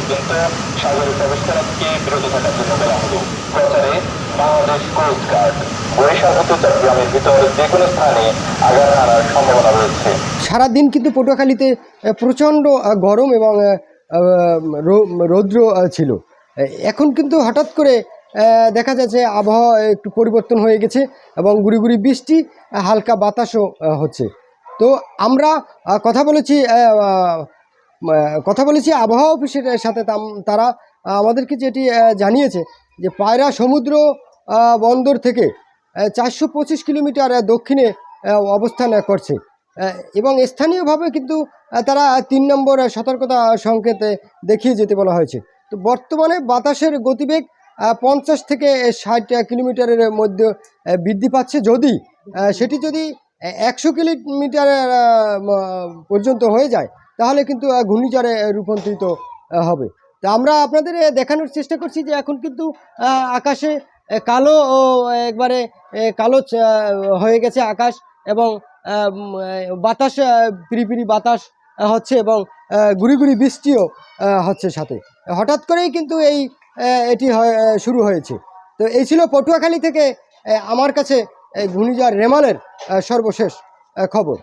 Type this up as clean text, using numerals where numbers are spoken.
পর্যন্ত সাগরে প্রবেশ করাকে বিরত থাকার জন্য বলা হলো। প্রচারে বাংলাদেশ কোস্ট গার্ড বরিশাল হতে চট্টগ্রামের ভিতর যে কোনো স্থানে আঘাত হানার সম্ভাবনা রয়েছে। সারাদিন কিন্তু পটুয়াখালীতে প্রচণ্ড গরম এবং রৌদ্র ছিল। এখন কিন্তু হঠাৎ করে দেখা যাচ্ছে আবহাওয়া একটু পরিবর্তন হয়ে গেছে এবং গুড়ি গুড়ি বৃষ্টি, হালকা বাতাসও হচ্ছে। তো আমরা কথা বলেছি আবহাওয়া অফিসের সাথে। তারা আমাদেরকে যেটি জানিয়েছে যে পায়রা সমুদ্র বন্দর থেকে 425 কিলোমিটার দক্ষিণে অবস্থান করছে এবং স্থানীয়ভাবে কিন্তু তারা 3 নম্বর সতর্কতা সংকেত দেখিয়ে যেতে বলা হয়েছে। তো বর্তমানে বাতাসের গতিবেগ 50 থেকে 60 কিলোমিটারের মধ্যে বৃদ্ধি পাচ্ছে। সেটি যদি 100 কিলোমিটার পর্যন্ত হয়ে যায় তাহলে কিন্তু ঘূর্ণিঝড়ে রূপান্তরিত হবে। তো আমরা আপনাদের দেখানোর চেষ্টা করছি যে এখন কিন্তু আকাশে কালো ও একবারে কালো হয়ে গেছে আকাশ এবং বাতাস, পিরিপিরি বাতাস হচ্ছে এবং গুড়ি গুড়ি বৃষ্টিও হচ্ছে সাথে। হঠাৎ করেই কিন্তু এটি শুরু হয়েছে। তো এই ছিল পটুয়াখালী থেকে আমার কাছে ঘূর্ণিঝড় রেমালের সর্বশেষ খবর।